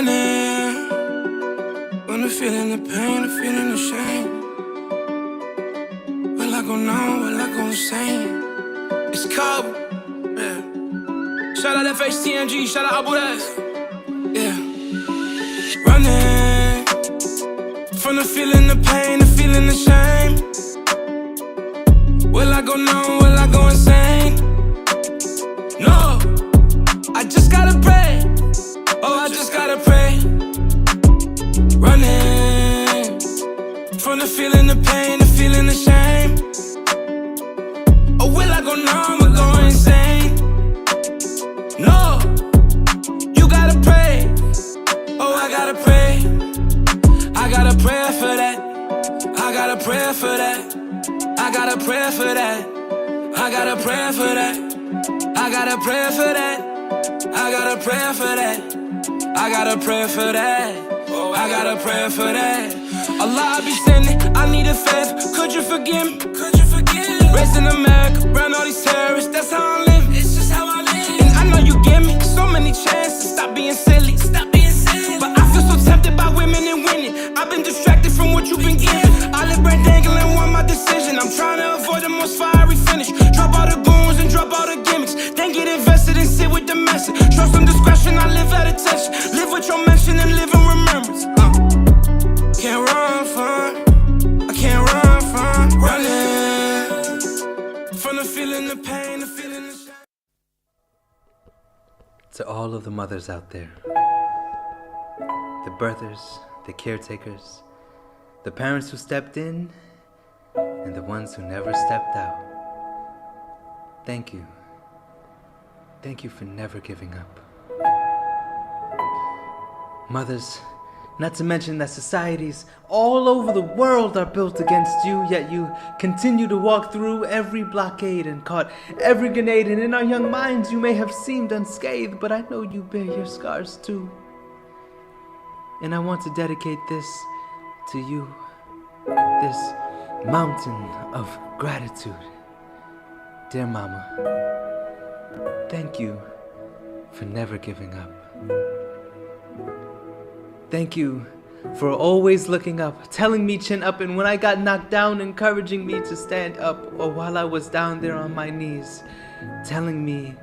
Running, when I'm feeling the pain, I'm feeling the shame. Will I go numb, will I go insane? It's cold, yeah. Shout out FHTMG, shout out Abu Dhabi, yeah. Running, from the feeling the pain, the feeling the shame. Will I go numb, will I go insane? No, I just gotta pray. Oh, I just gotta pray. Running from the feeling the pain, the feeling the shame. Or will I go numb or go insane? No, you gotta pray. Oh, I gotta pray. I got a prayer for that. I got a prayer for that. I got a prayer for that. I got a prayer for that. I got a prayer for that. I got a prayer for that. I got a prayer for that. I got a prayer for that. Allah, I be sending, I need a favor. Could you forgive me? Could you forgive me? Raised in America, around all these terrorists. That's how I live. It's just how I live. And I know you give me so many chances. Stop being silly. Stop being silly. But I feel so tempted by women and winning. I've been distracted from what you've been giving. I live brain dangling, want my decision. I'm trying to avoid the most fiery finish. Drop all the goons and drop all the gimmicks. Then get invested and sit with the message. Show some discretion, I live at attention. Live with your mention and live in remembrance. Can't run from, I can't run from running from the feeling, the pain, the feeling, the shame. To all of the mothers out there, the birthers, the caretakers, the parents who stepped in, and the ones who never stepped out. Thank you. Thank you for never giving up. Mothers, not to mention that societies all over the world are built against you, yet you continue to walk through every blockade and caught every grenade, and in our young minds you may have seemed unscathed, but I know you bear your scars too. And I want to dedicate this to you, this mountain of gratitude. Dear Mama, thank you for never giving up. Thank you for always looking up, telling me chin up, and when I got knocked down, encouraging me to stand up, or while I was down there on my knees, telling me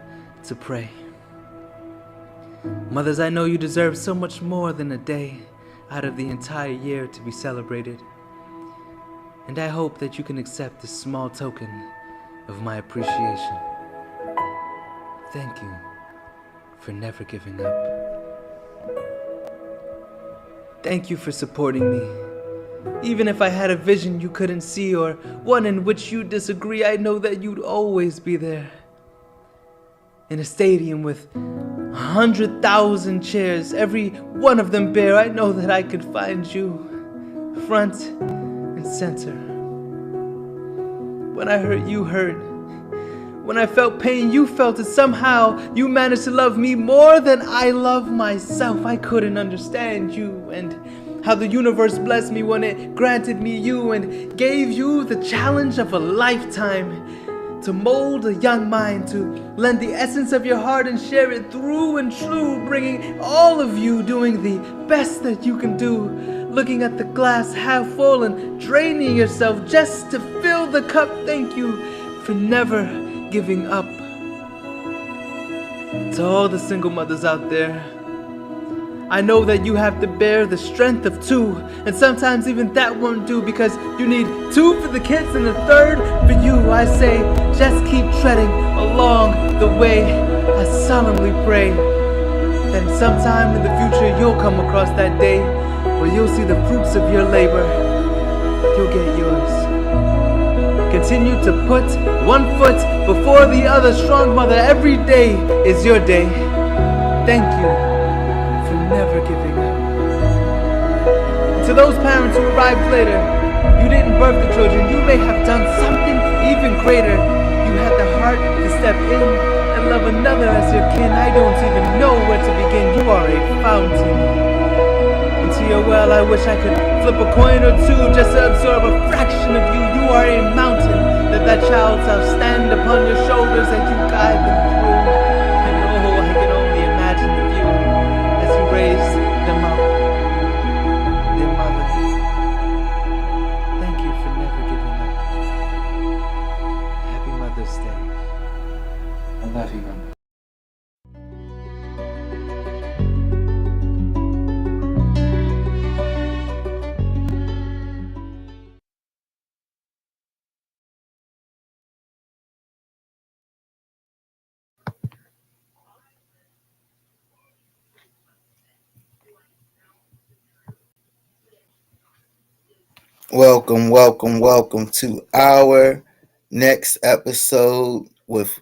to pray. Mothers, I know you deserve so much more than a day out of the entire year to be celebrated, and I hope that you can accept this small token of my appreciation. Thank you for never giving up. Thank you for supporting me. Even if I had a vision you couldn't see, or one in which you disagree, I know that you'd always be there. In a stadium with 100,000 chairs, every one of them bare, I know that I could find you, front and center. When I hurt, you hurt. When I felt pain, you felt it. Somehow, you managed to love me more than I love myself. I couldn't understand you and how the universe blessed me when it granted me you and gave you the challenge of a lifetime to mold a young mind, to lend the essence of your heart and share it through and through, bringing all of you, doing the best that you can do, looking at the glass half full and draining yourself just to fill the cup. Thank you for never giving up. To all the single mothers out there, I know that you have to bear the strength of two, and sometimes even that won't do, because you need two for the kids and a third for you. I say, just keep treading along the way. I solemnly pray that sometime in the future you'll come across that day where you'll see the fruits of your labor. You'll get yours. Continue to put one foot before the other, strong mother. Every day is your day. Thank you for never giving up. To those parents who arrived later, you didn't birth the children. You may have done something even greater. You had the heart to step in and love another as your kin. I don't even know where to begin. You are a fountain. Into your well, I wish I could flip a coin or two just to absorb a fraction of you. You are a mountain that child shall stand upon your shoulders as you guide them through. And oh, I can only imagine the view as you raise them Welcome to our next episode with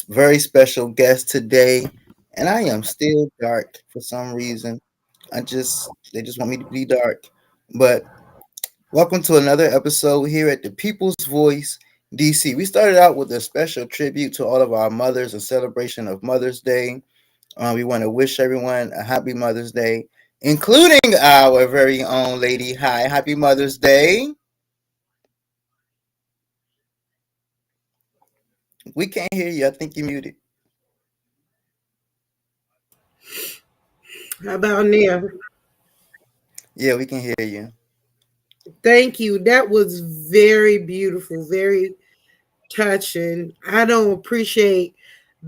very special guest today. And I am still dark for some reason. They just want me to be dark. But welcome to another episode here at the People's Voice DC. We started out with a special tribute to all of our mothers, a celebration of Mother's Day. We want to wish everyone a happy Mother's Day, including our very own Lady Hi. Happy Mother's Day. We can't hear you. I think you're muted. How about now? Yeah, we can hear you. Thank you. That was very beautiful, very touching. I don't appreciate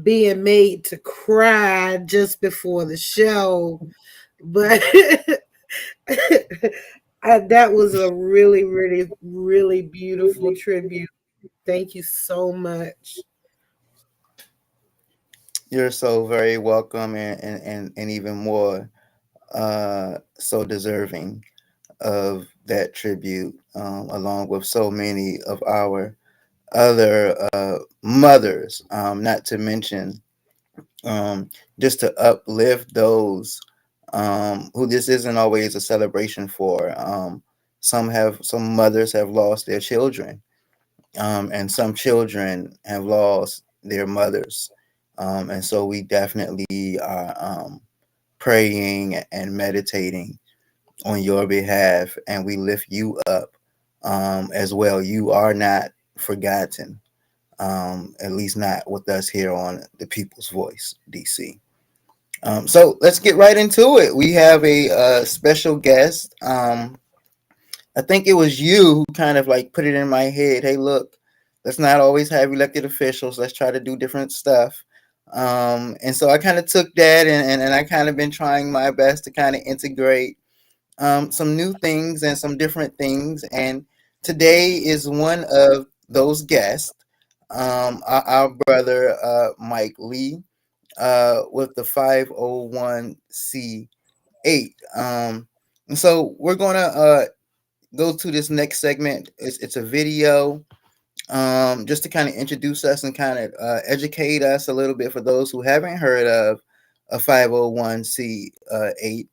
being made to cry just before the show, but that was a really, really, really beautiful tribute. Thank you so much. You're so very welcome and even more so deserving of that tribute, along with so many of our other mothers, not to mention just to uplift those who this isn't always a celebration for. Some mothers have lost their children, and some children have lost their mothers. And so we definitely are praying and meditating on your behalf, and we lift you up as well. You are not forgotten, at least not with us here on the People's Voice DC. So let's get right into it. We have a special guest. I think it was you who kind of like put it in my head. Hey, look, let's not always have elected officials. Let's try to do different stuff. And so I kind of took that and I kind of been trying my best to kind of integrate some new things and some different things. And today is one of those guests, our brother Mike Lee, with the 501c8. And so we're going to go to this next segment. It's a video, just to kind of introduce us and kind of educate us a little bit for those who haven't heard of a 501c8.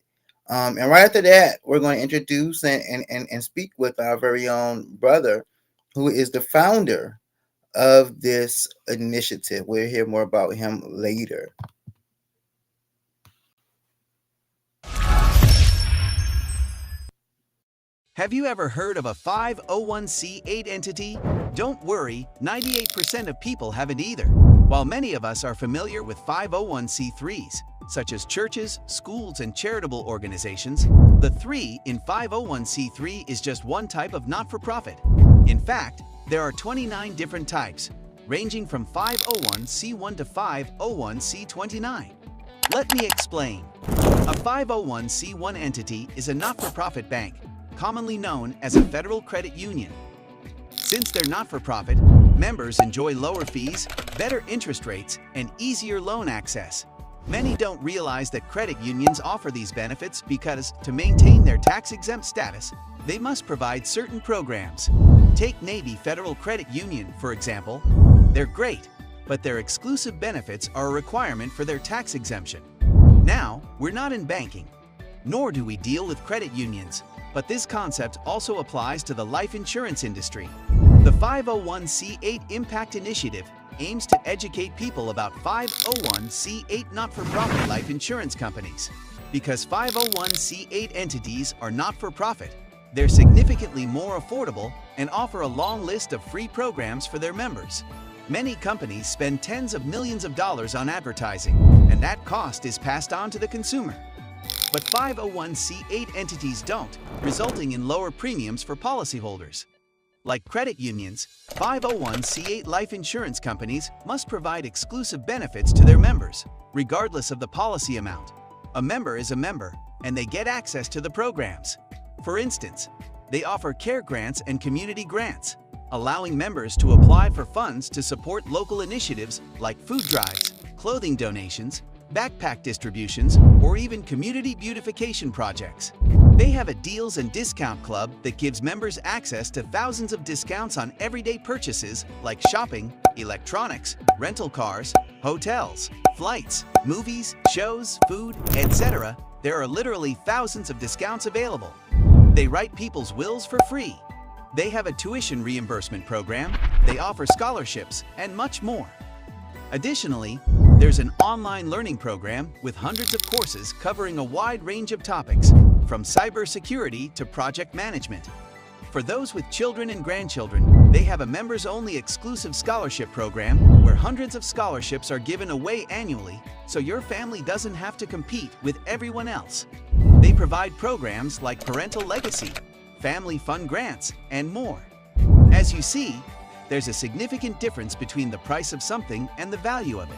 And right after that, we're going to introduce and speak with our very own brother, who is the founder of this initiative. We'll hear more about him later. Have you ever heard of a 501c8 entity? Don't worry, 98% of people haven't either. While many of us are familiar with 501c3s, such as churches, schools, and charitable organizations, the 3 in 501c3 is just one type of not-for-profit. In fact, there are 29 different types, ranging from 501c1 to 501c29. Let me explain. A 501c1 entity is a not-for-profit bank, commonly known as a federal credit union. Since they're not-for-profit, members enjoy lower fees, better interest rates, and easier loan access. Many don't realize that credit unions offer these benefits because, to maintain their tax-exempt status, they must provide certain programs. Take Navy Federal Credit Union, for example. They're great, but their exclusive benefits are a requirement for their tax exemption. Now, we're not in banking, nor do we deal with credit unions, but this concept also applies to the life insurance industry. The 501c8 Impact Initiative aims to educate people about 501c8 not-for-profit life insurance companies. Because 501c8 entities are not-for-profit, they're significantly more affordable and offer a long list of free programs for their members. Many companies spend tens of millions of dollars on advertising, and that cost is passed on to the consumer. But 501c8 entities don't, resulting in lower premiums for policyholders. Like credit unions, 501c8 life insurance companies must provide exclusive benefits to their members, regardless of the policy amount. A member is a member, and they get access to the programs. For instance, they offer care grants and community grants, allowing members to apply for funds to support local initiatives like food drives, clothing donations, backpack distributions, or even community beautification projects. They have a deals and discount club that gives members access to thousands of discounts on everyday purchases like shopping, electronics, rental cars, hotels, flights, movies, shows, food, etc. There are literally thousands of discounts available. They write people's wills for free. They have a tuition reimbursement program, they offer scholarships, and much more. Additionally, there's an online learning program with hundreds of courses covering a wide range of topics, from cybersecurity to project management. For those with children and grandchildren, they have a members-only exclusive scholarship program where hundreds of scholarships are given away annually, so your family doesn't have to compete with everyone else. They provide programs like Parental Legacy, Family Fund Grants, and more. As you see, there's a significant difference between the price of something and the value of it.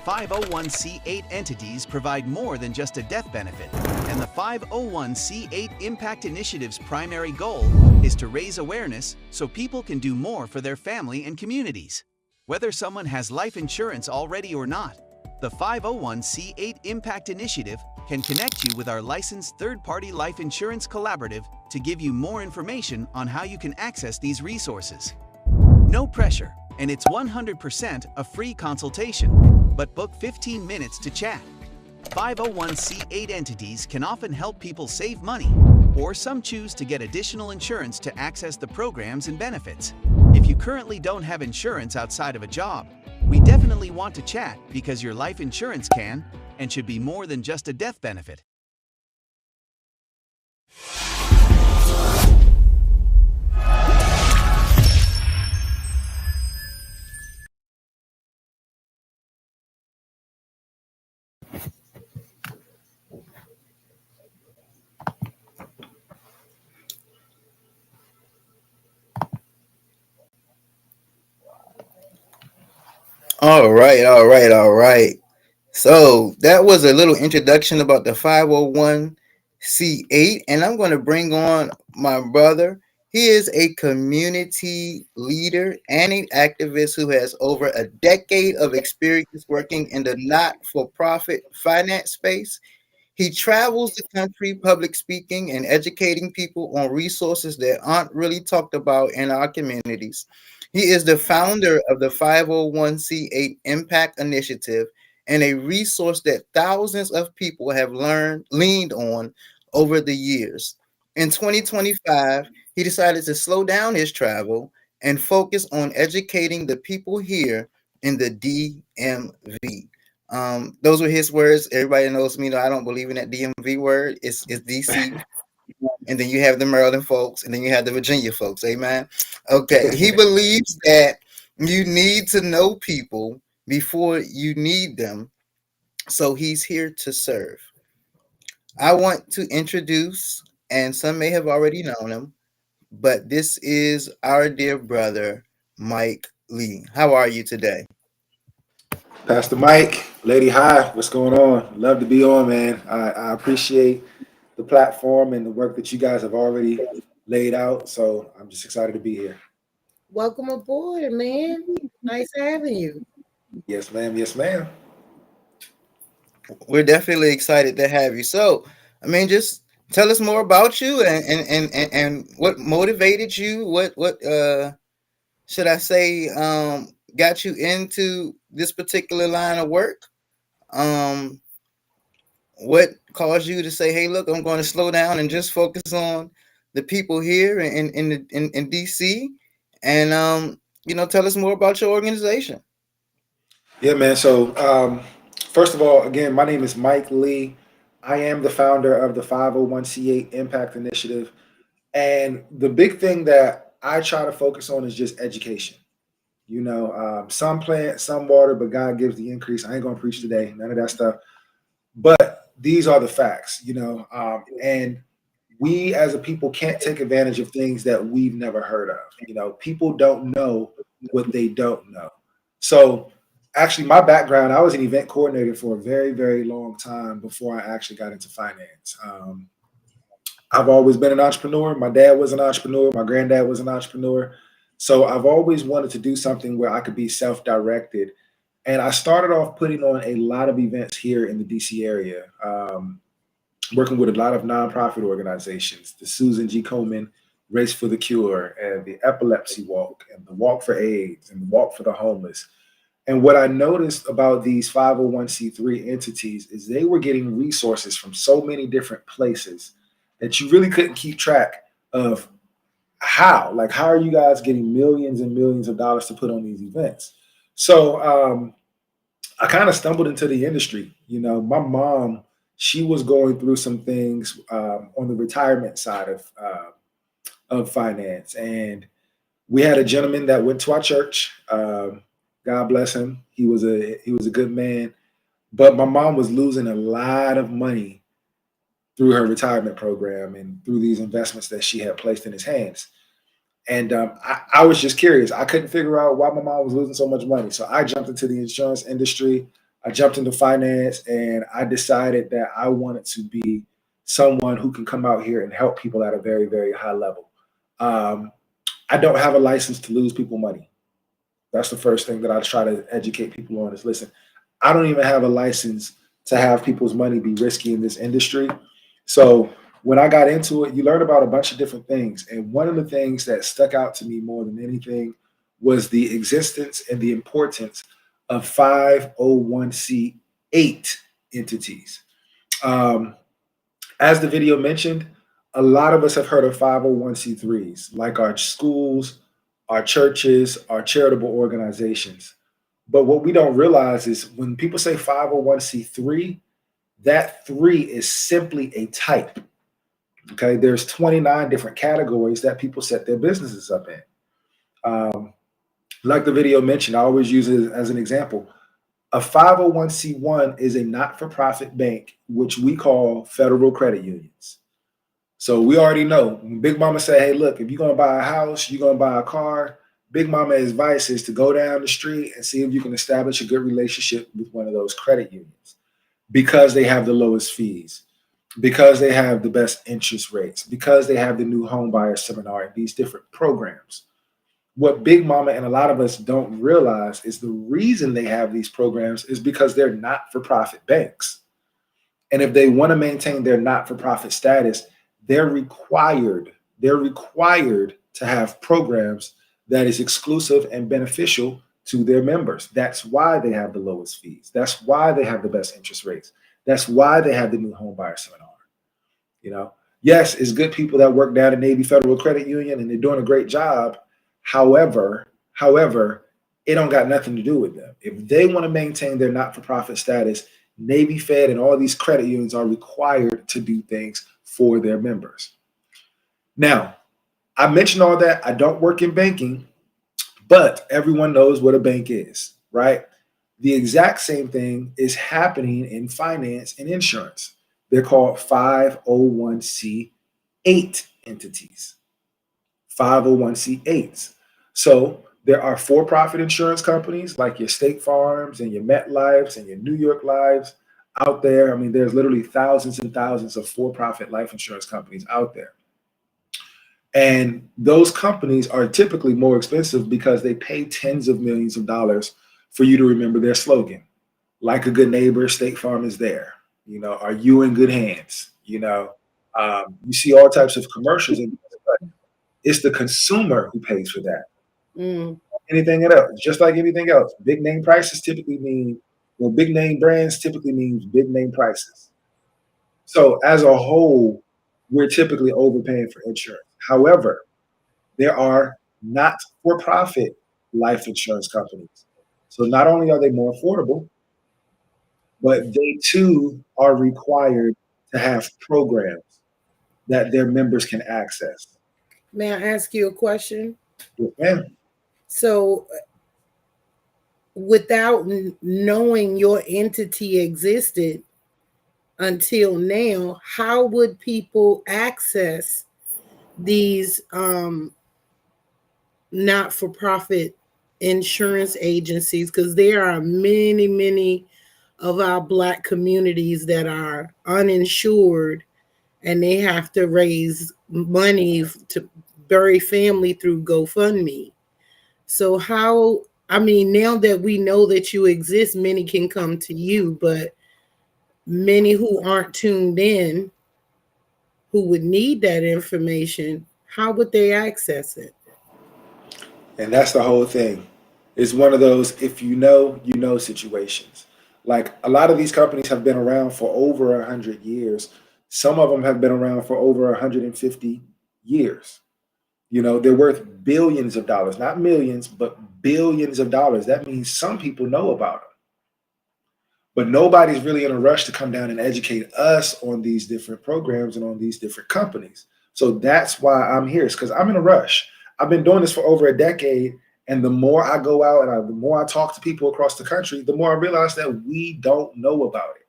501c8 entities provide more than just a death benefit, and the 501c8 Impact Initiative's primary goal is to raise awareness so people can do more for their family and communities. Whether someone has life insurance already or not, the 501c8 Impact Initiative can connect you with our licensed third-party life insurance collaborative to give you more information on how you can access these resources. No pressure, and it's 100% a free consultation, but book 15 minutes to chat. 501c8 entities can often help people save money, or some choose to get additional insurance to access the programs and benefits. If you currently don't have insurance outside of a job, we definitely want to chat because your life insurance can and should be more than just a death benefit. All right, all right, all right. So that was a little introduction about the 501c8, and I'm going to bring on my brother. He is a community leader and an activist who has over a decade of experience working in the not-for-profit finance space. He travels the country public speaking and educating people on resources that aren't really talked about in our communities. He is the founder of the 501c8 Impact Initiative and a resource that thousands of people have leaned on over the years. In 2025, he decided to slow down his travel and focus on educating the people here in the DMV. Those were his words. Everybody knows me. I don't believe in that DMV word. It's DC. And then you have the Maryland folks, and then you have the Virginia folks. Amen. Okay. He believes that you need to know people before you need them. So he's here to serve. I want to introduce, and some may have already known him, but this is our dear brother, Mike Lee. How are you today? Pastor Mike, Lady Hi, what's going on? Love to be on, man. I appreciate the platform and the work that you guys have already laid out. So I'm just excited to be here. Welcome aboard, man. Nice having you. Yes, ma'am. Yes, ma'am. We're definitely excited to have you. So, I mean, just tell us more about you and what motivated you. What should I say got you into this particular line of work? What caused you to say, "Hey, look, I'm going to slow down and just focus on the people here in DC," and tell us more about your organization. Yeah, man. So first of all, again, my name is Mike Lee. I am the founder of the 501c8 Impact Initiative. And the big thing that I try to focus on is just education. Some plant, some water, but God gives the increase. I ain't going to preach today, none of that stuff. But these are the facts, and we as a people can't take advantage of things that we've never heard of. People don't know what they don't know. So actually, my background, I was an event coordinator for a very, very long time before I actually got into finance. I've always been an entrepreneur. My dad was an entrepreneur. My granddad was an entrepreneur. So I've always wanted to do something where I could be self-directed. And I started off putting on a lot of events here in the DC area. working with a lot of nonprofit organizations, the Susan G. Komen Race for the Cure, and the Epilepsy Walk, and the Walk for AIDS, and the Walk for the Homeless. And what I noticed about these 501c3 entities is they were getting resources from so many different places that you really couldn't keep track of how are you guys getting millions and millions of dollars to put on these events? So I kind of stumbled into the industry. You know, my mom, she was going through some things on the retirement side of finance, and we had a gentleman that went to our church. God bless him. He was a good man, but my mom was losing a lot of money through her retirement program and through these investments that she had placed in his hands. And I was just curious. I couldn't figure out why my mom was losing so much money. So I jumped into the insurance industry. I jumped into finance, and I decided that I wanted to be someone who can come out here and help people at a very, very high level. I don't have a license to lose people money. That's the first thing that I try to educate people on is, listen, I don't even have a license to have people's money be risky in this industry. So when I got into it, you learn about a bunch of different things. And one of the things that stuck out to me more than anything was the existence and the importance of 501c8 entities. As the video mentioned, a lot of us have heard of 501c3s, like our schools, our churches, our charitable organizations. But what we don't realize is when people say 501c3, that 3 is simply a type. Okay, there's 29 different categories that people set their businesses up in. Like the video mentioned, I always use it as an example. A 501c1 is a not-for-profit bank, which we call federal credit unions. So we already know when Big Mama say, hey, look, if you're going to buy a house, you're going to buy a car, Big Mama advice is to go down the street and see if you can establish a good relationship with one of those credit unions, because they have the lowest fees, because they have the best interest rates, because they have the new home buyer seminar and these different programs. What Big Mama and a lot of us don't realize is the reason they have these programs is because they're not-for-profit banks. And if they want to maintain their not-for-profit status, they're required to have programs that is exclusive and beneficial to their members. That's why they have the lowest fees. That's why they have the best interest rates. That's why they have the new home buyer seminar. You know, yes, it's good people that work down at Navy Federal Credit Union and they're doing a great job. However, it don't got nothing to do with them. If they want to maintain their not-for-profit status, Navy Fed and all these credit unions are required to do things for their members. Now, I mentioned all that. I don't work in banking, but everyone knows what a bank is, right? The exact same thing is happening in finance and insurance. They're called 501c8 entities. 501c8s. So there are for-profit insurance companies like your State Farms and your MetLifes and your New York Lives out there. I mean, there's literally thousands and thousands of for-profit life insurance companies out there. And those companies are typically more expensive because they pay tens of millions of dollars for you to remember their slogan. Like a good neighbor, State Farm is there. You know, are you in good hands? You know, you see all types of commercials, and it's the consumer who pays for that. Anything else, just like anything else, big name prices typically mean, well, big name brands typically means big name prices. So as a whole, we're typically overpaying for insurance. However, there are not-for-profit life insurance companies. So not only are they more affordable, but they too are required to have programs that their members can access. May I ask you a question? Yes, ma'am. So without knowing your entity existed until now, how would people access these not-for-profit insurance agencies? Because there are many, many of our Black communities that are uninsured, and they have to raise money to bury family through GoFundMe. So how, I mean, now that we know that you exist, many can come to you, but many who aren't tuned in who would need that information, how would they access it? And that's the whole thing. It's one of those if you know situations. Like a lot of these companies have been around for over 100 years. Some of them have been around for over 150 years. They're worth billions of dollars, not millions, but billions of dollars. That means some people know about them. But nobody's really in a rush to come down and educate us on these different programs and on these different companies. So that's why I'm here. It's because I'm in a rush. I've been doing this for over a decade. And the more I go out and the more I talk to people across the country, the more I realize that we don't know about it.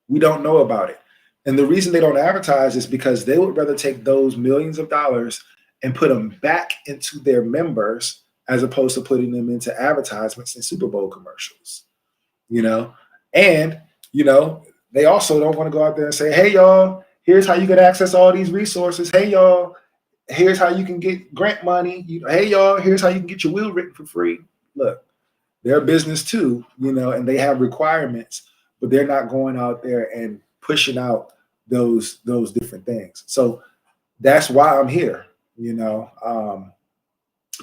We don't know about it. And the reason they don't advertise is because they would rather take those millions of dollars and put them back into their members as opposed to putting them into advertisements and Super Bowl commercials, And, they also don't want to go out there and say, hey, y'all, here's how you can access all these resources. Hey, y'all, here's how you can get grant money. Hey, y'all, here's how you can get your will written for free. Look, they're a business too, and they have requirements, but they're not going out there and pushing out those different things. So that's why I'm here.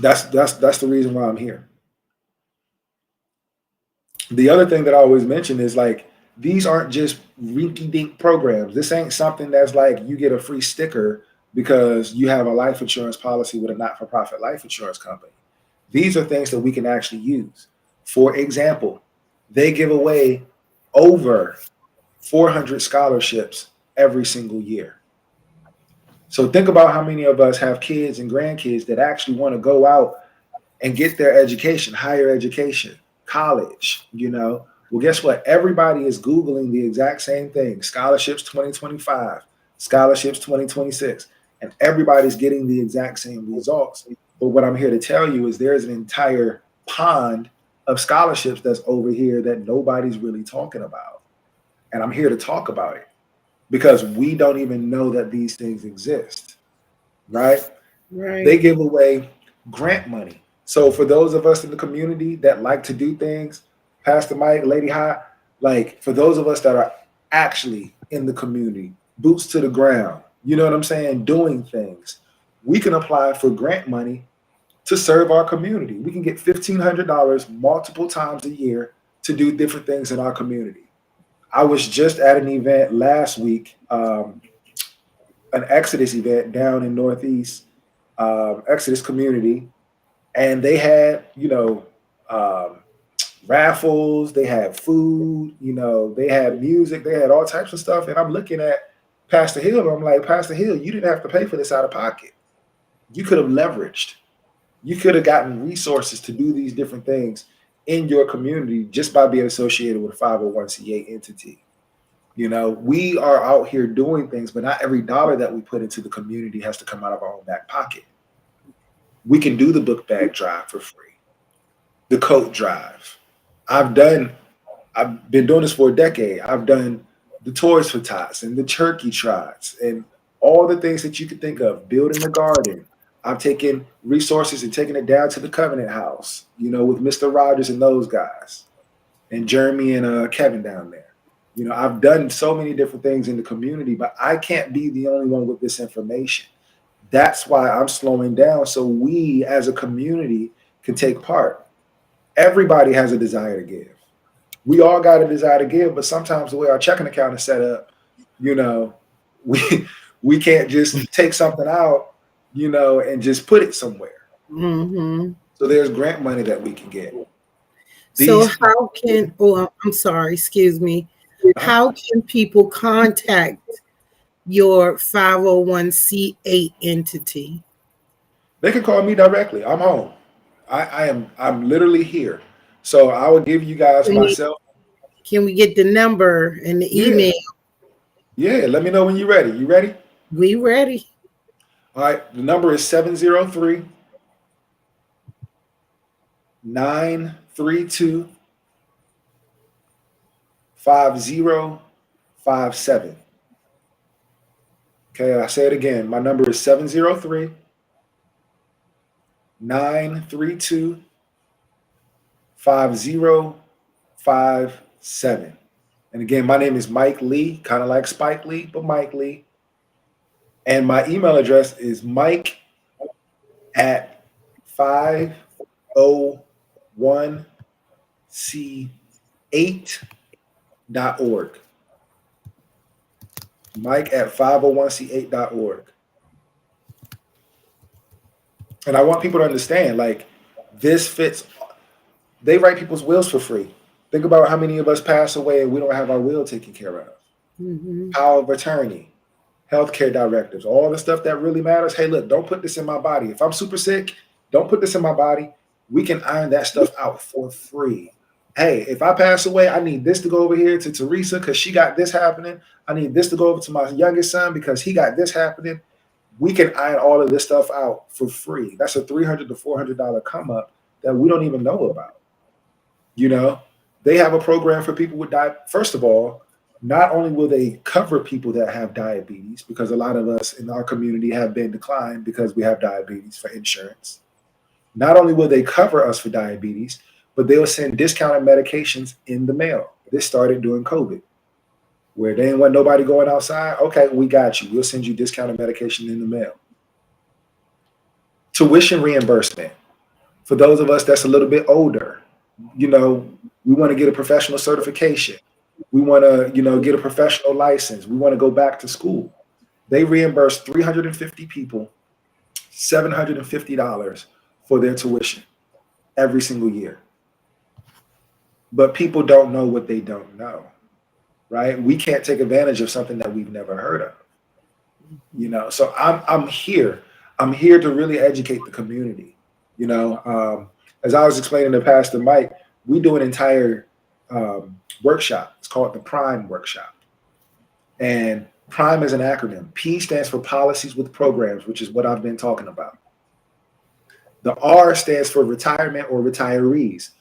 That's the reason why I'm here. The other thing that I always mention is like, these aren't just rinky-dink programs. This ain't something that's like you get a free sticker because you have a life insurance policy with a not-for-profit life insurance company. These are things that we can actually use. For example, they give away over 400 scholarships every single year. So think about how many of us have kids and grandkids that actually want to go out and get their education, higher education, college, Well, guess what? Everybody is Googling the exact same thing. Scholarships 2025, scholarships 2026, and everybody's getting the exact same results. But what I'm here to tell you is there's an entire pond of scholarships that's over here that nobody's really talking about. And I'm here to talk about it because we don't even know that these things exist, right? Right. They give away grant money. So for those of us in the community that like to do things, Pastor Mike, Lady High, like for those of us that are actually in the community, boots to the ground, you know what I'm saying, doing things, we can apply for grant money to serve our community. We can get $1,500 multiple times a year to do different things in our community. I was just at an event last week, an Exodus event down in Northeast, Exodus community, and they had, raffles, they had food, they had music, they had all types of stuff. And I'm looking at Pastor Hill, and I'm like, Pastor Hill, you didn't have to pay for this out of pocket. You could have leveraged. You could have gotten resources to do these different things in your community just by being associated with a 501c8 entity. We are out here doing things, but not every dollar that we put into the community has to come out of our own back pocket. We can do the book bag drive for free, the coat drive. I've been doing this for a decade. I've done the Toys for Tots and the turkey trots and all the things that you could think of, building a garden. I've taken resources and taken it down to the Covenant House, with Mr. Rogers and those guys and Jeremy and Kevin down there. I've done so many different things in the community, but I can't be the only one with this information. That's why I'm slowing down so we as a community can take part. Everybody has a desire to give. We all got a desire to give, but sometimes the way our checking account is set up, we can't just take something out, and just put it somewhere. Mm-hmm. So there's grant money that we can get. I'm sorry, excuse me. How can people contact your 501c8 entity? They can call me directly. I'm home. I'm literally here. So I will give you guys myself. Can we get the number and the email? Yeah, let me know when you're ready. You ready? We ready. All right. The number is 703 932 5057. Okay, I say it again. My number is 703 932 5057. And again, my name is Mike Lee, kind of like Spike Lee, but Mike Lee. And my email address is Mike at 501c8.org. Mike at 501c8.org. And I want people to understand, like, this fits. They write people's wills for free. Think about how many of us pass away and we don't have our will taken care of. Mhm. Power of attorney, healthcare directives, all the stuff that really matters. Hey, look, don't put this in my body. If I'm super sick, don't put this in my body. We can iron that stuff out for free. Hey, if I pass away, I need this to go over here to Teresa because she got this happening. I need this to go over to my youngest son because he got this happening. We can iron all of this stuff out for free. That's a $300 to $400 come up that we don't even know about. You know, they have a program for people with diabetes. First of all, not only will they cover people that have diabetes, because a lot of us in our community have been declined because we have diabetes for insurance. Not only will they cover us for diabetes, but they'll send discounted medications in the mail. This started during COVID, where they didn't want nobody going outside. Okay, we got you. We'll send you discounted medication in the mail. Tuition reimbursement. For those of us that's a little bit older, you know, we want to get a professional certification. We want to, you know, get a professional license. We want to go back to school. They reimburse 350 people $750 for their tuition every single year. But people don't know what they don't know, right? We can't take advantage of something that we've never heard of, you know. So I'm here. I'm here to really educate the community, you know. As I was explaining to Pastor Mike, we do an entire workshop. It's called the Prime Workshop. And Prime is an acronym. P stands for policies with programs, which is what I've been talking about. The R stands for retirement or retirees.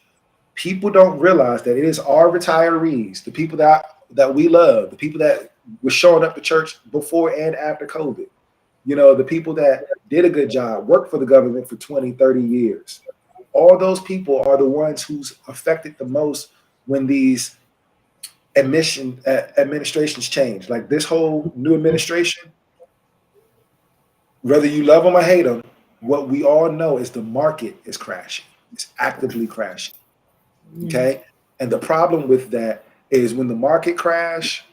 People don't realize that it is our retirees, the people that we love, the people that were showing up to church before and after COVID, you know, the people that did a good job, worked for the government for 20, 30 years. All those people are the ones who's affected the most when these administrations change. Like this whole new administration, whether you love them or hate them, what we all know is the market is crashing. It's actively crashing. Okay. And the problem with that is when the market crash,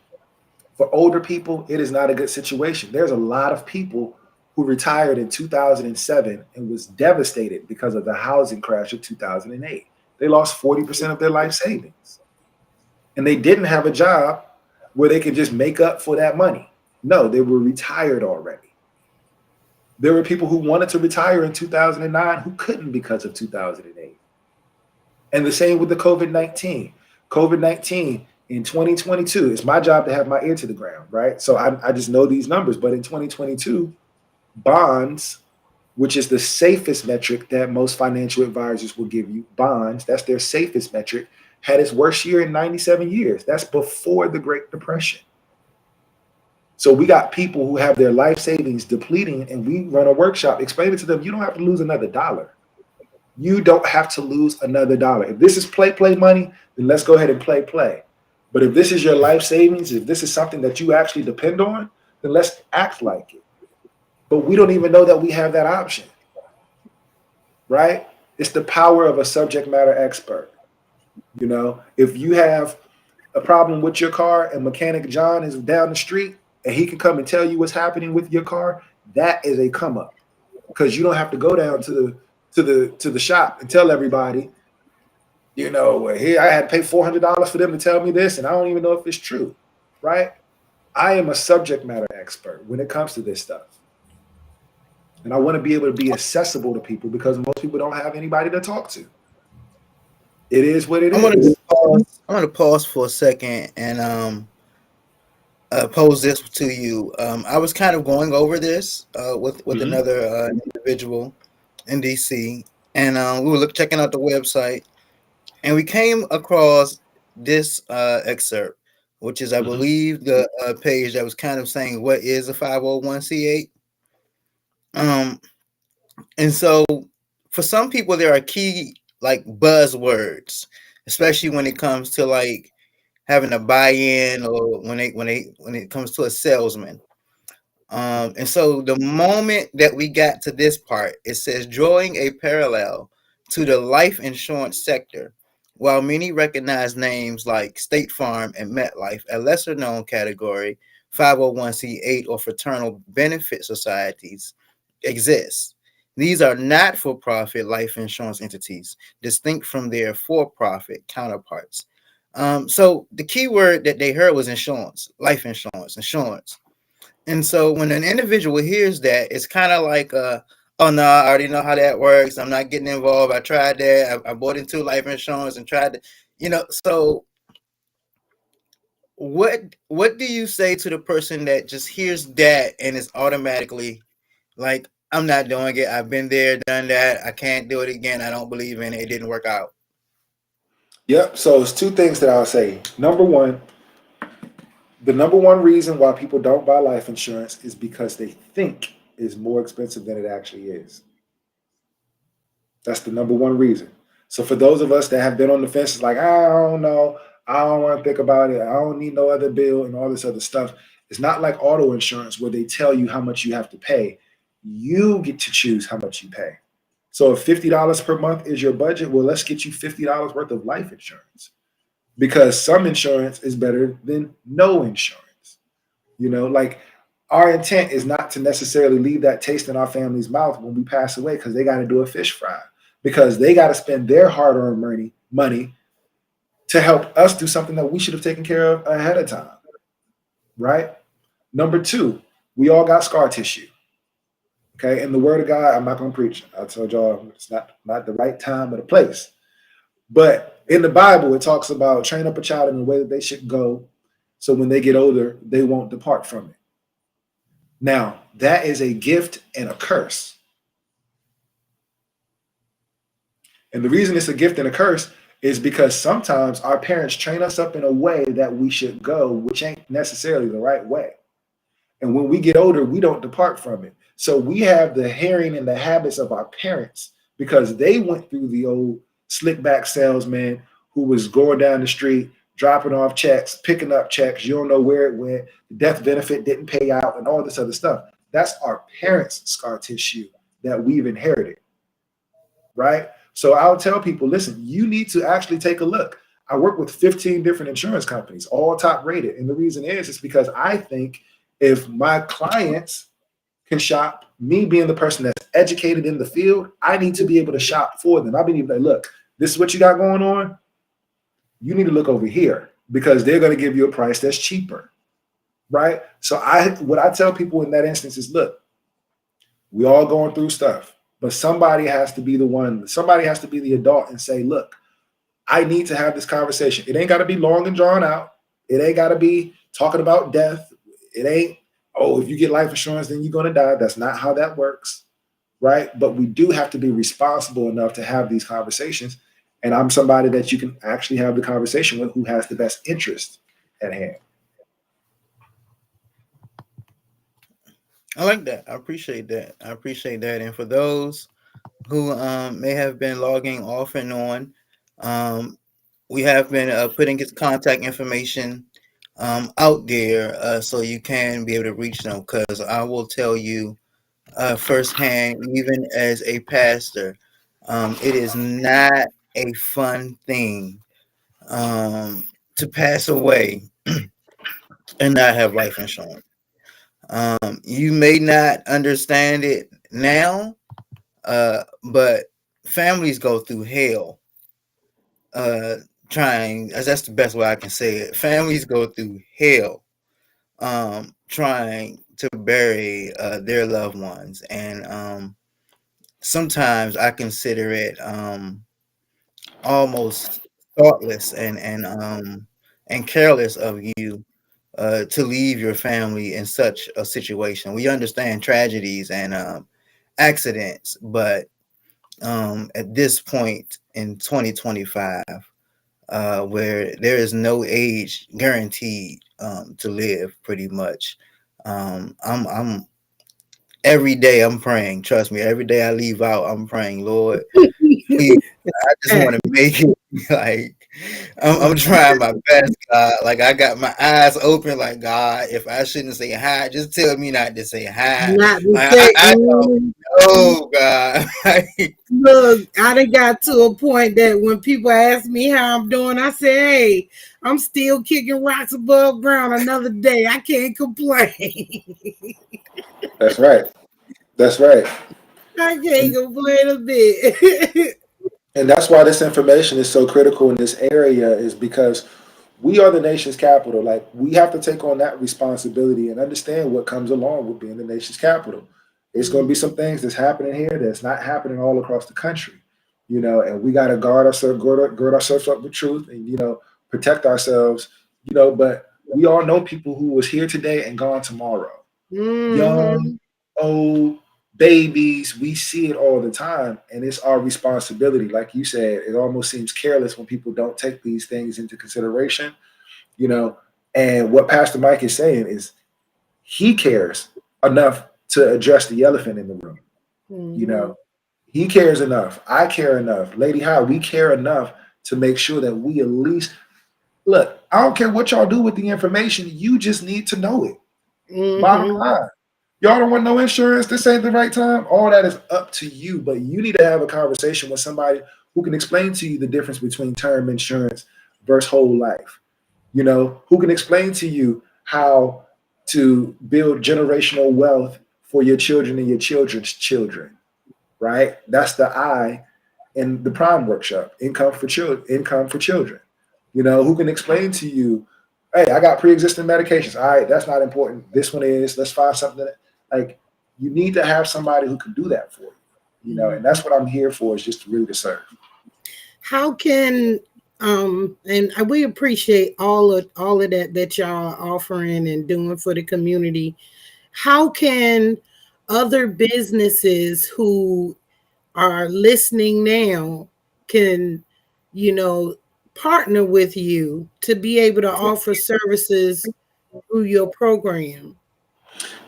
for older people, it is not a good situation. There's a lot of people who retired in 2007 and was devastated because of the housing crash of 2008. They lost 40% of their life savings. And they didn't have a job where they could just make up for that money. No, they were retired already. There were people who wanted to retire in 2009 who couldn't because of 2008. And the same with the COVID-19. COVID-19 in 2022, it's my job to have my ear to the ground, right? So I just know these numbers. But in 2022, bonds, which is the safest metric that most financial advisors will give you, bonds, that's their safest metric, had its worst year in 97 years. That's before the Great Depression. So we got people who have their life savings depleting, and we run a workshop explaining to them, you don't have to lose another dollar. You don't have to lose another dollar. If this is play money, then let's go ahead and play. But if this is your life savings, if this is something that you actually depend on, then let's act like it. But we don't even know that we have that option, right? It's the power of a subject matter expert. You know, if you have a problem with your car and Mechanic John is down the street and he can come and tell you what's happening with your car, that is a come up, because you don't have to go down to the shop and tell everybody, you know, here I had to pay $400 for them to tell me this, and I don't even know if it's true, right? I am a subject matter expert when it comes to this stuff. And I want to be able to be accessible to people because most people don't have anybody to talk to. It is what it is. I'm gonna pause for a second and pose this to you. I was kind of going over this with another individual in DC, and we were checking out the website, and we came across this excerpt, which is, I believe, the page that was kind of saying, what is a 501c8? And so for some people, there are key like buzzwords, especially when it comes to like having a buy-in, or when it comes to a salesman. And so the moment that we got to this part, it says drawing a parallel to the life insurance sector. While many recognize names like State Farm and MetLife, a lesser known category, 501c8 or fraternal benefit societies exist. These are not for profit life insurance entities, distinct from their for profit counterparts. So the key word that they heard was insurance, life insurance, insurance. And so when an individual hears that, it's kind of like, oh no, I already know how that works. I'm not getting involved. I tried that. I bought into life insurance and tried to, So what do you say to the person that just hears that and is automatically like, I'm not doing it. I've been there, done that. I can't do it again. I don't believe in it. It didn't work out. Yep. So it's two things that I'll say. Number one, the number one reason why people don't buy life insurance is because they think it's more expensive than it actually is. That's the number one reason. So for those of us that have been on the fence, it's like, I don't know. I don't want to think about it. I don't need no other bill and all this other stuff. It's not like auto insurance where they tell you how much you have to pay. You get to choose how much you pay. So if $50 per month is your budget, well, let's get you $50 worth of life insurance, because some insurance is better than no insurance. Like our intent is not to necessarily leave that taste in our family's mouth when we pass away, because they got to do a fish fry, because they got to spend their hard-earned money to help us do something that we should have taken care of ahead of time, right? Number two, we all got scar tissue. Okay, in the word of God, I'm not going to preach. I told y'all it's not the right time or the place. But in the Bible, it talks about train up a child in the way that they should go, so when they get older, they won't depart from it. Now, that is a gift and a curse. And the reason it's a gift and a curse is because sometimes our parents train us up in a way that we should go, which ain't necessarily the right way. And when we get older, we don't depart from it. So we have the hearing and the habits of our parents, because they went through the old slick back salesman who was going down the street, dropping off checks, picking up checks. You don't know where it went. The death benefit didn't pay out and all this other stuff. That's our parents' scar tissue that we've inherited, right? So I'll tell people, listen, you need to actually take a look. I work with 15 different insurance companies, all top rated. And the reason is because I think if my clients can shop, me being the person that's educated in the field, I need to be able to shop for them. I need to be like, look, this is what you got going on. You need to look over here, because they're going to give you a price that's cheaper, right? So what I tell people in that instance is, look, we all going through stuff, but somebody has to be the adult and say, look, I need to have this conversation. It ain't got to be long and drawn out. It ain't got to be talking about death. It ain't, oh, if you get life insurance, then you're going to die. That's not how that works, right? But we do have to be responsible enough to have these conversations. And I'm somebody that you can actually have the conversation with who has the best interest at hand. I like that. I appreciate that. And for those who may have been logging off and on, we have been putting his contact information out there so you can be able to reach them, because I will tell you firsthand, even as a pastor, it is not a fun thing to pass away and not have life insurance. You may not understand it now, but families go through hell trying, as that's the best way I can say it. Families go through hell trying to bury their loved ones, and sometimes I consider it almost thoughtless and careless of you to leave your family in such a situation. We understand tragedies and accidents, but at this point in 2025, where there is no age guaranteed to live, pretty much, I'm every day I'm praying. Trust me, every day I leave out, I'm praying, Lord, please, I just want to make it Like I'm trying my best, God. Like I got my eyes open. Like God, if I shouldn't say hi, just tell me not to say hi. Not to Like say, I don't know, God. Like, look, I done got to a point that when people ask me how I'm doing, I say, hey, I'm still kicking rocks above ground another day. I can't complain. That's right. That's right. I can't complain a bit. And that's why this information is so critical in this area, is because we are the nation's capital. Like, we have to take on that responsibility and understand what comes along with being the nation's capital. It's going to be some things that's happening here that's not happening all across the country, and we got to gird ourselves up with truth and, protect ourselves, but we all know people who was here today and gone tomorrow. Young, Mhm. old, babies, we see it all the time, and it's our responsibility. Like you said, it almost seems careless when people don't take these things into consideration, you know. And what Pastor Mike is saying is he cares enough to address the elephant in the room. You Mhm. know, he cares enough. I care enough. Lady High, we care enough to make sure that we at least look. I don't care what y'all do with the information. You just need to know it. Bottom Mhm. line. Y'all don't want no insurance. This ain't the right time. All that is up to you. But you need to have a conversation with somebody who can explain to you the difference between term insurance versus whole life. Who can explain to you how to build generational wealth for your children and your children's children, right? That's the I in the Prime Workshop, income for children, income for children. Who can explain to you, hey, I got pre-existing medications. All right, that's not important. This one is. Let's find something like you need to have somebody who can do that for you. And that's what I'm here for, is just to really to serve. How can and we appreciate all of that y'all are offering and doing for the community. How can other businesses who are listening now can, you know, partner with you to be able to offer services through your program?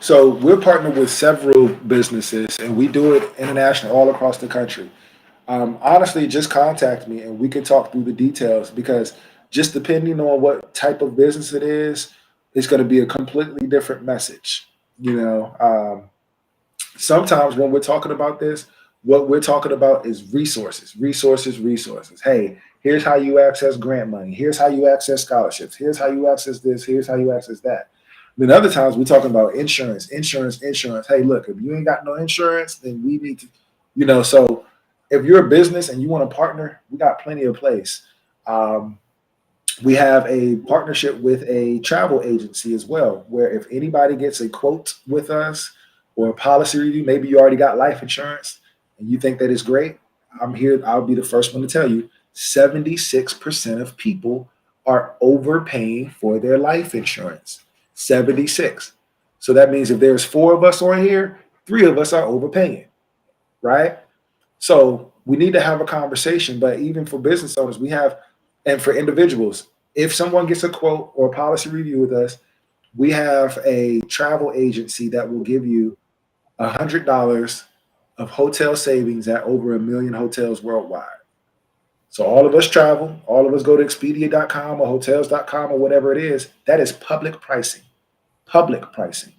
So we're partnered with several businesses, and we do it international, all across the country. Honestly, just contact me and we can talk through the details, because just depending on what type of business it is, it's going to be a completely different message. Sometimes when we're talking about this, what we're talking about is resources, resources, resources. Hey, here's how you access grant money. Here's how you access scholarships. Here's how you access this. Here's how you access that. Then other times we're talking about insurance, insurance, insurance. Hey, look, if you ain't got no insurance, then we need to, so if you're a business and you want to partner, we got plenty of place. Um, we have a partnership with a travel agency as well, where if anybody gets a quote with us or a policy review, maybe you already got life insurance and you think that is great, I'm here. I'll be the first one to tell you 76% of people are overpaying for their life insurance. 76. So that means if there's four of us on here, three of us are overpaying, right? So we need to have a conversation. But even for business owners, and for individuals, if someone gets a quote or a policy review with us, we have a travel agency that will give you $100 of hotel savings at over 1 million hotels worldwide. So all of us travel, all of us go to Expedia.com or hotels.com or whatever it is. That is public pricing. Public pricing.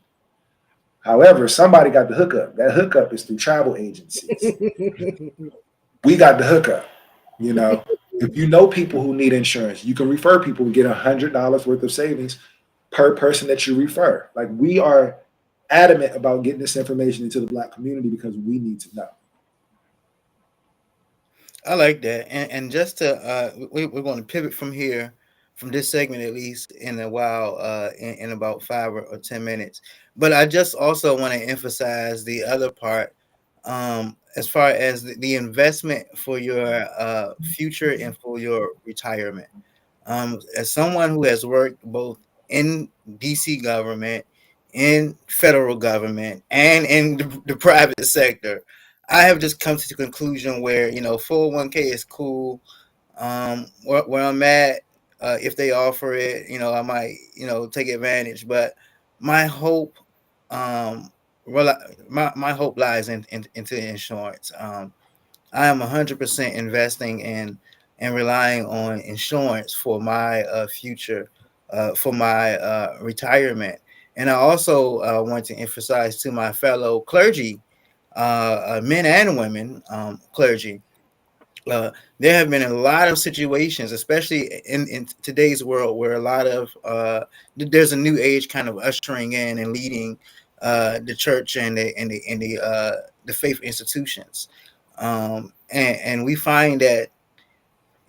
However, somebody got the hookup. That hookup is through travel agencies. We got the hookup. If you know people who need insurance, you can refer people and get $100 worth of savings per person that you refer. Like, we are adamant about getting this information into the Black community because we need to know. I like that. And just to we're going to pivot from here, from this segment at least, in a while, in about 5 or 10 minutes. But I just also want to emphasize the other part, as far as the investment for your future and for your retirement. As someone who has worked both in DC government, in federal government, and in the private sector, I have just come to the conclusion where 401k is cool. Where I'm at, if they offer it, I might take advantage. But my hope, um, my hope lies into insurance. I am 100% investing in and relying on insurance for my future, for my retirement. And I also want to emphasize to my fellow clergy, men and women, clergy, uh, there have been a lot of situations, especially in today's world, where a lot of there's a new age kind of ushering in and leading the church and the faith institutions, and we find that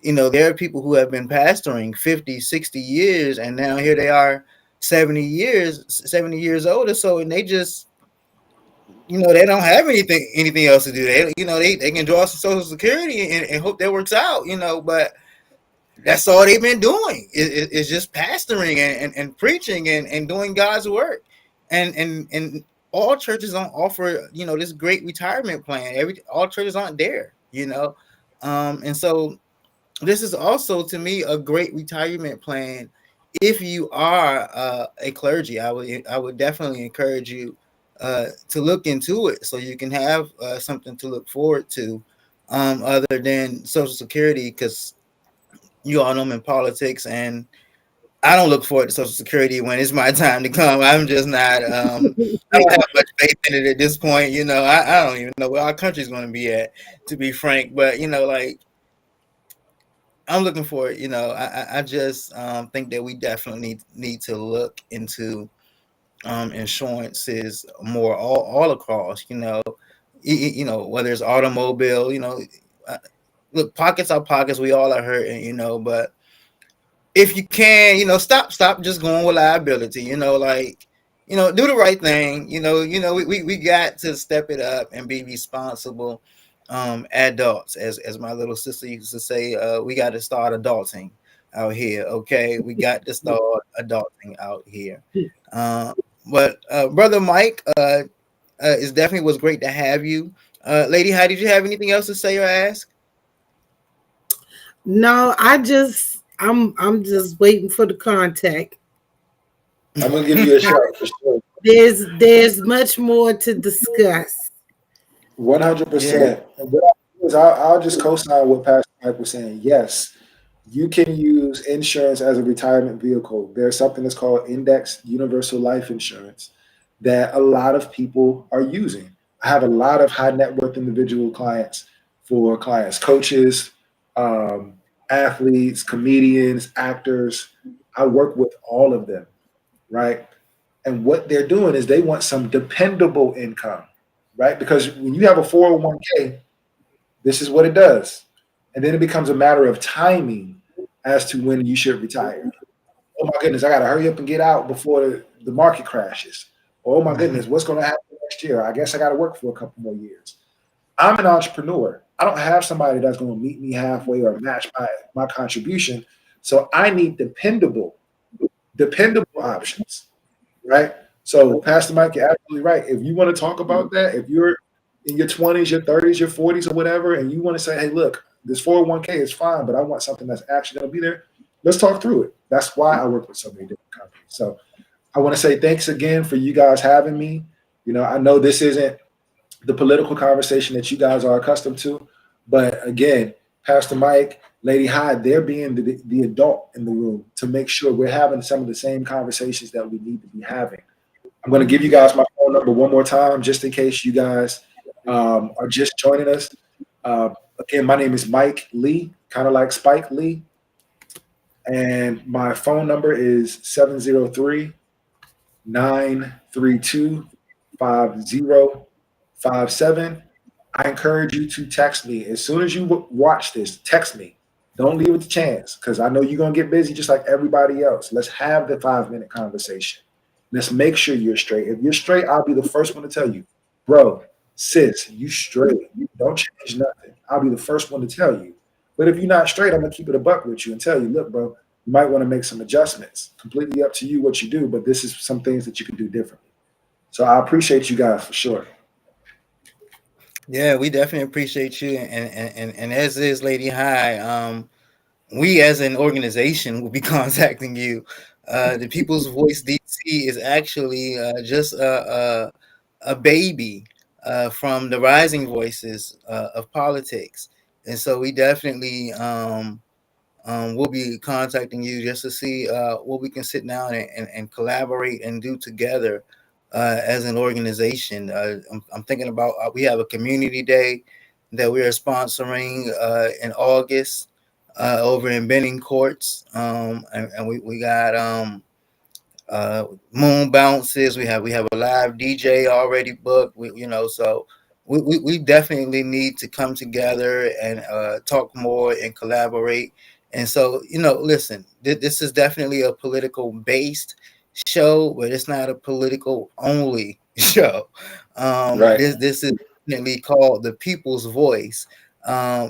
there are people who have been pastoring 50, 60 years, and now here they are 70 years older, so and they just they don't have anything else to do. They can draw some social security and hope that works out, but that's all they've been doing is just pastoring and preaching and doing God's work. And all churches don't offer, this great retirement plan. All churches aren't there, and so this is also, to me, a great retirement plan. If you are a clergy, I would definitely encourage you to look into it so you can have something to look forward to, other than Social Security, because you all know I'm in politics, and I don't look forward to Social Security when it's my time to come. I'm just not. I don't have much faith in it at this point. I don't even know where our country's going to be at, to be frank. But like, I'm looking for it. I just think that we definitely need to look into insurances more all across. Whether it's automobile. Look, pockets are pockets. We all are hurting. But if you can, stop just going with liability. Do the right thing. We got to step it up and be responsible adults, as my little sister used to say. We got to start adulting out here. Okay, we got to start adulting out here. But Brother Mike, it definitely was great to have you. Lady, how did you have anything else to say or ask? No, I'm just waiting for the contact. I'm gonna give you a shout for sure. There's much more to discuss. 100%. I'll just co-sign what Pastor Mike was saying. Yes, you can use insurance as a retirement vehicle. There's something that's called Indexed Universal Life Insurance that a lot of people are using. I have a lot of high net worth individual clients, coaches, athletes, comedians, actors. I work with all of them, right? And what they're doing is they want some dependable income, right? Because when you have a 401k, this is what it does. And then it becomes a matter of timing as to when you should retire. Oh my goodness, I got to hurry up and get out before the market crashes. Oh my goodness, what's going to happen next year? I guess I got to work for a couple more years. I'm an entrepreneur. I don't have somebody that's going to meet me halfway or match my contribution. So I need dependable options, right? So Pastor Mike, you're absolutely right. If you want to talk about that, if you're in your 20s, your 30s, your 40s or whatever, and you want to say, hey, look, this 401k is fine, but I want something that's actually going to be there, let's talk through it. That's why I work with so many different companies. So I want to say thanks again for you guys having me. I know this isn't the political conversation that you guys are accustomed to, but again, Pastor Mike, Lady Hyde, they're being the adult in the room to make sure we're having some of the same conversations that we need to be having. I'm going to give you guys my phone number one more time, just in case you guys are just joining us. Again, my name is Mike Lee, kind of like Spike Lee. And my phone number is 703-932-5057. I encourage you to text me. As soon as you watch this, text me. Don't leave it to chance, because I know you're going to get busy just like everybody else. Let's have the 5-minute conversation. Let's make sure you're straight. If you're straight, I'll be the first one to tell you, bro, sis, you straight. You don't change nothing. I'll be the first one to tell you. But if you're not straight, I'm going to keep it a buck with you and tell you, look, bro, you might want to make some adjustments. Completely up to you what you do, but this is some things that you can do differently. So I appreciate you guys for sure. Yeah, we definitely appreciate you, and as is Lady High, we as an organization will be contacting you. The People's Voice DC is actually just a baby from the rising voices of politics. And so we definitely we'll be contacting you just to see what we can sit down and collaborate and do together as an organization. I'm thinking about we have a community day that we are sponsoring in August over in Benning Courts, and we got moon bounces. We have a live DJ already booked. So we definitely need to come together and talk more and collaborate. And so, listen, this is definitely a political based show, but it's not a political only show. Right. This is definitely called the People's Voice,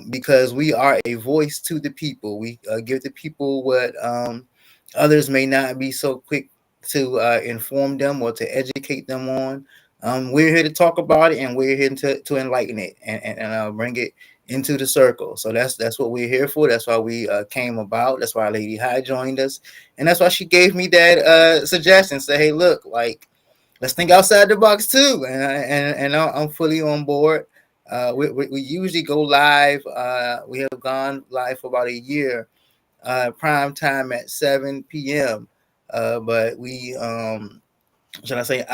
because we are a voice to the people. We give the people what others may not be so quick to inform them or to educate them on. We're here to talk about it, and we're here to enlighten it and bring it into the circle. So that's what we're here for. That's why we came about. That's why Lady High joined us, and that's why she gave me that suggestion. Say, hey, look, like, let's think outside the box too. And I'm fully on board. We usually go live. We have gone live for about a year, prime time at 7 p.m. But we, should I say,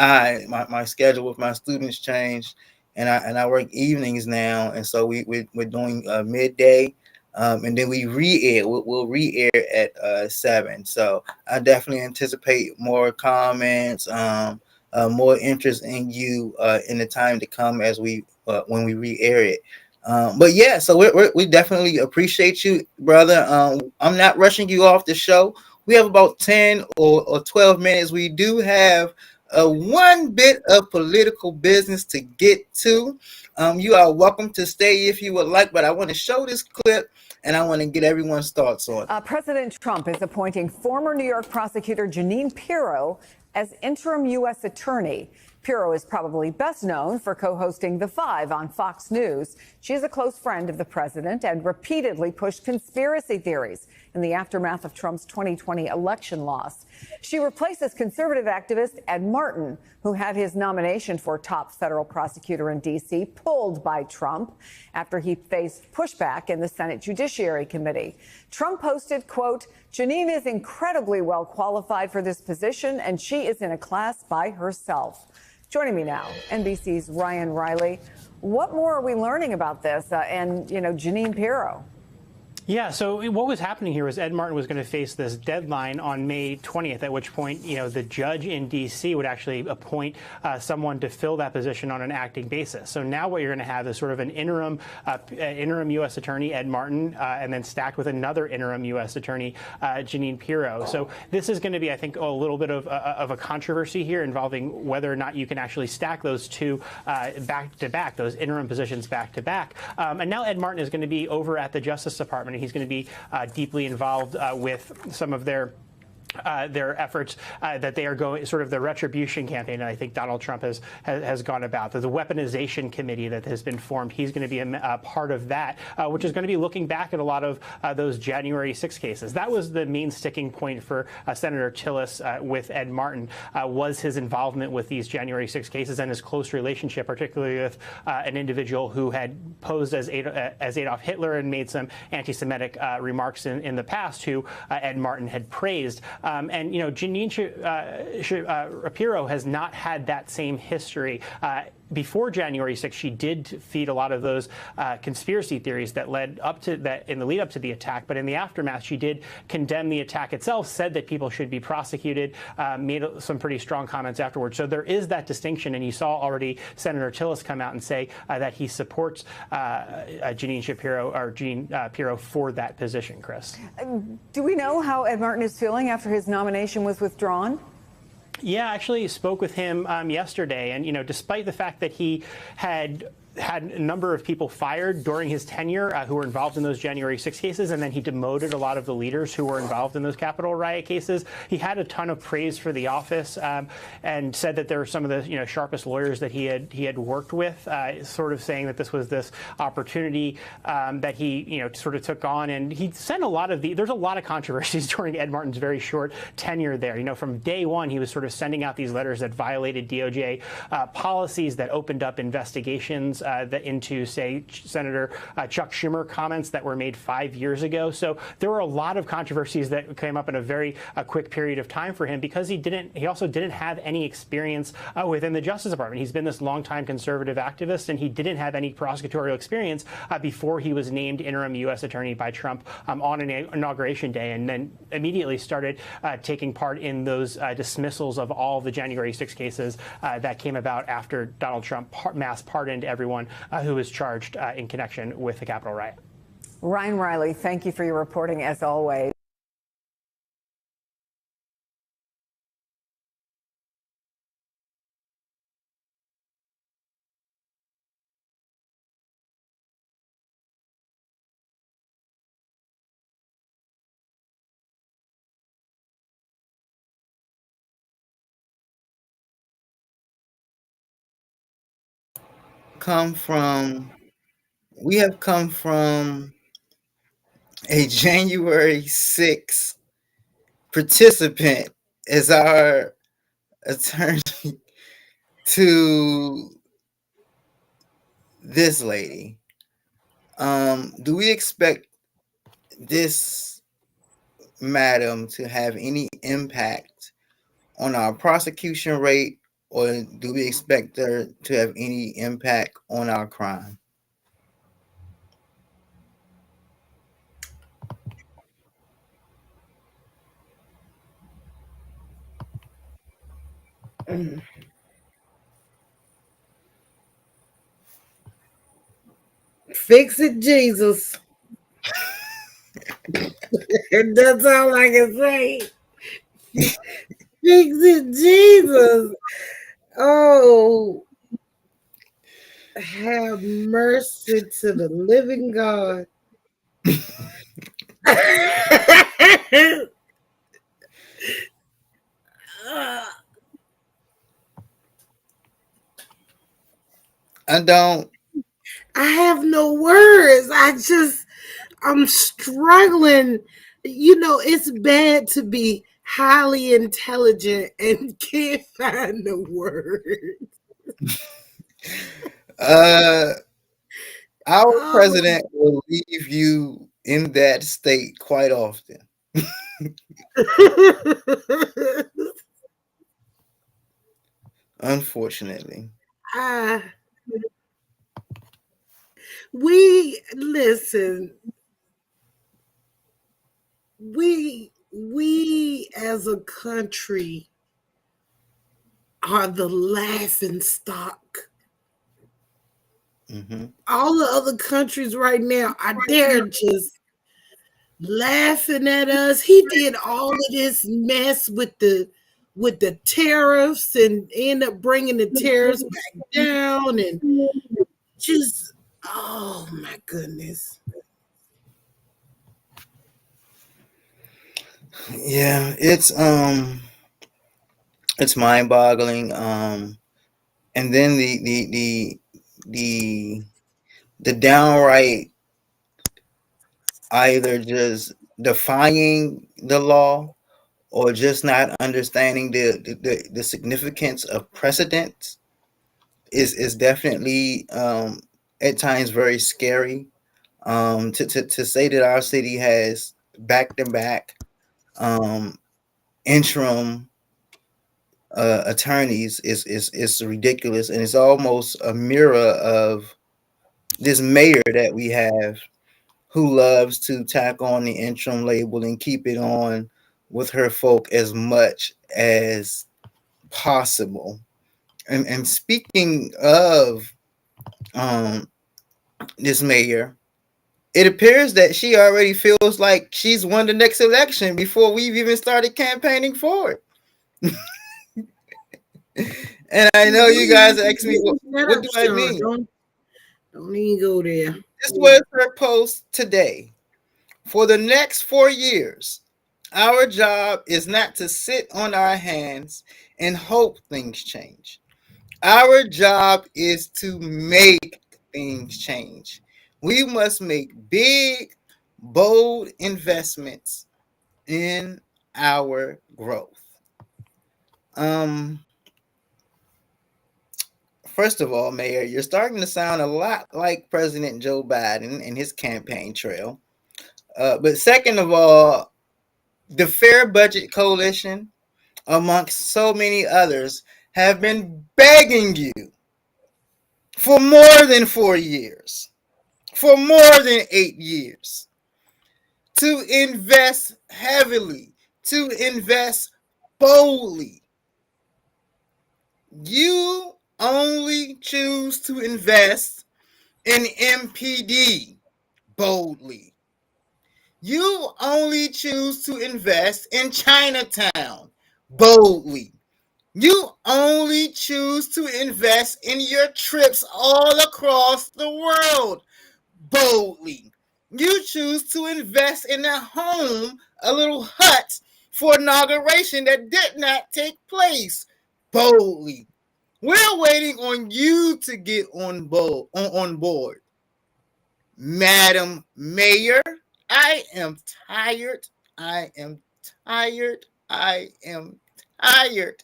my schedule with my students changed, and I work evenings now, and so we're doing midday, and then we re-air. We'll re-air at 7. So I definitely anticipate more comments, more interest in you in the time to come as when we re-air it. But yeah, so we definitely appreciate you, brother. I'm not rushing you off the show. We have about 10 or 12 minutes. We do have one bit of political business to get to. You are welcome to stay if you would like, but I want to show this clip and I want to get everyone's thoughts on it. President Trump is appointing former New York prosecutor Jeanine Pirro as interim U.S. attorney. Pirro is probably best known for co-hosting The Five on Fox News. She is a close friend of the president and repeatedly pushed conspiracy theories in the aftermath of Trump's 2020 election loss. She replaces conservative activist Ed Martin, who had his nomination for top federal prosecutor in D.C. pulled by Trump after he faced pushback in the Senate Judiciary Committee. Trump posted, quote, "Jeanine is incredibly well qualified for this position, and she is in a class by herself." Joining me now, NBC's Ryan Riley. What more are we learning about this and Jeanine Pirro? Yeah, so what was happening here was Ed Martin was going to face this deadline on May 20th, at which point, the judge in D.C. would actually appoint someone to fill that position on an acting basis. So now what you're going to have is sort of an interim U.S. attorney, Ed Martin, and then stacked with another interim U.S. attorney, Jeanine Pirro. So this is going to be, I think, a little bit of a controversy here involving whether or not you can actually stack those two back to back, those interim positions back to back. And now Ed Martin is going to be over at the Justice Department. He's going to be deeply involved with some of their efforts that they are going, sort of the retribution campaign that I think Donald Trump has gone about. There's a weaponization committee that has been formed. He's going to be a part of that, which is going to be looking back at a lot of those January 6 cases. That was the main sticking point for Senator Tillis with Ed Martin, was his involvement with these January 6 cases and his close relationship, particularly with an individual who had posed as Adolf Hitler and made some anti-Semitic remarks in the past, who Ed Martin had praised. And Jeanine Pirro has not had that same history. Before January 6th, she did feed a lot of those conspiracy theories that led up to that in the lead up to the attack. But in the aftermath, she did condemn the attack itself, said that people should be prosecuted, made some pretty strong comments afterwards. So there is that distinction. And you saw already Senator Tillis come out and say that he supports Jeanine Pirro for that position, Chris. Do we know how Ed Martin is feeling after his nomination was withdrawn? Yeah, I actually spoke with him yesterday, and despite the fact that he had a number of people fired during his tenure who were involved in those January 6 cases, and then he demoted a lot of the leaders who were involved in those Capitol riot cases. He had a ton of praise for the office and said that there were some of the sharpest lawyers that he had worked with, sort of saying that this was this opportunity that he sort of took on. And he sent there's a lot of controversies during Ed Martin's very short tenure there. From day one, he was sort of sending out these letters that violated DOJ policies, that opened up investigations into, say, Senator Chuck Schumer comments that were made 5 years ago. So there were a lot of controversies that came up in a very quick period of time for him because he also didn't have any experience within the Justice Department. He's been this longtime conservative activist, and he didn't have any prosecutorial experience before he was named interim U.S. attorney by Trump on an inauguration day, and then immediately started taking part in those dismissals of all the January 6 cases that came about after Donald Trump mass pardoned everyone who was charged in connection with the Capitol riot. Ryan Riley, thank you for your reporting as always. We have come from a January 6th participant as our attorney to this lady. Do we expect this madam to have any impact on our prosecution rate, or do we expect her to have any impact on our crime? Fix it, Jesus. And that's all I can say. Fix it, Jesus. Oh, have mercy to the living God. I have no words. I'm struggling. You know, it's bad to be highly intelligent and can't find the words. Our president will leave you in that state quite often. Unfortunately. We listen. We as a country are the laughing stock. Mm-hmm. All the other countries right now they're just laughing at us. He did all of this mess with the tariffs and end up bringing the tariffs back down, and just, oh my goodness. Yeah, it's mind-boggling. And then the downright either just defying the law or just not understanding the significance of precedents is definitely at times very scary. To say that our city has back-to-back interim attorneys is ridiculous, and it's almost a mirror of this mayor that we have, who loves to tack on the interim label and keep it on with her folk as much as possible. And speaking of this mayor, it appears that she already feels like she's won the next election before we've even started campaigning for it. And I know you guys ask me, what do I mean? Don't even go there. This was her post today. For the next 4 years, our job is not to sit on our hands and hope things change. Our job is to make things change. We must make big, bold investments in our growth. First of all, Mayor, you're starting to sound a lot like President Joe Biden and his campaign trail. But second of all, the Fair Budget Coalition, amongst so many others, have been begging you for more than 4 years, for more than 8 years, to invest heavily, to invest boldly. You only choose to invest in MPD boldly. You only choose to invest in Chinatown boldly. You only choose to invest in your trips all across the world boldly. You choose to invest in a home, a little hut for inauguration that did not take place boldly. We're waiting on you to get on board. Madam Mayor, I am tired. I am tired. I am tired.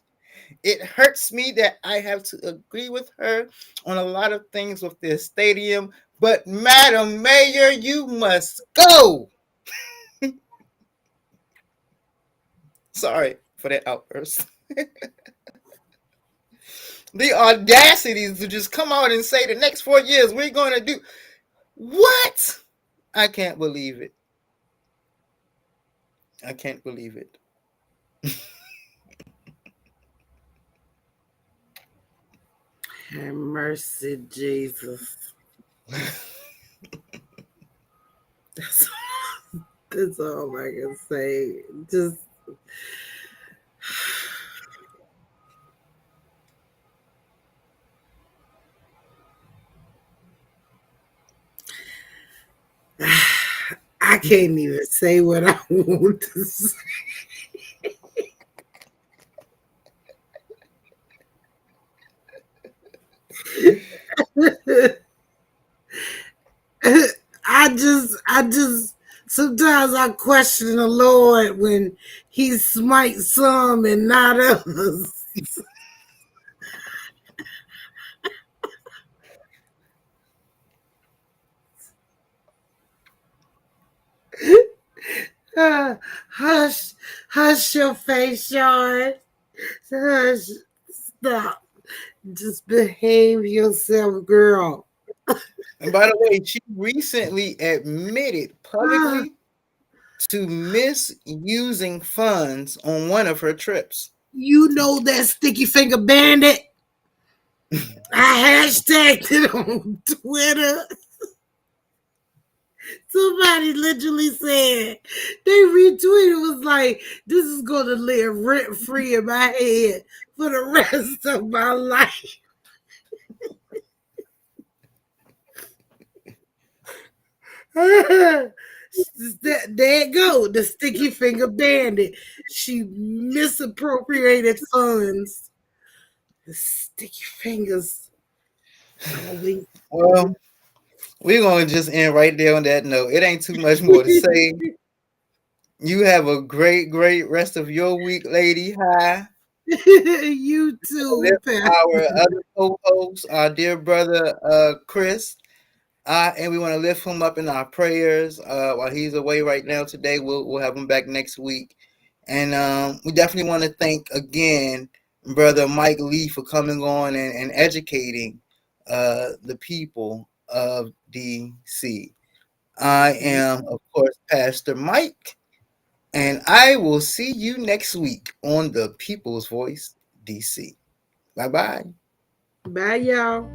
It hurts me that I have to agree with her on a lot of things with this stadium, but Madam Mayor, you must go. Sorry for that outburst. The audacity to just come out and say the next 4 years we're going to do what? I can't believe it. I can't believe it. Have mercy, Jesus. That's all I can say. Just I can't even say what I want to say. I just sometimes I question the Lord when he smites some and not others. Hush your face, Sean. Hush, stop. Just behave yourself, girl. And by the way, she recently admitted publicly to misusing funds on one of her trips. You know that sticky finger bandit? I hashtagged it on Twitter. Somebody literally said, they retweeted, was like, this is going to live rent free in my head for the rest of my life. There it go, the sticky finger bandit. She misappropriated funds. The sticky fingers. Well, we're going to just end right there on that note. It ain't too much more to say. You have a great rest of your week, lady. Hi. You too, our other co-host, our dear brother Chris. And we want to lift him up in our prayers while he's away right now today. We'll have him back next week. And we definitely want to thank again Brother Mike Lee for coming on and educating the people of DC. I am, of course, Pastor Mike, and I will see you next week on the People's Voice DC. Bye-bye. Bye, y'all.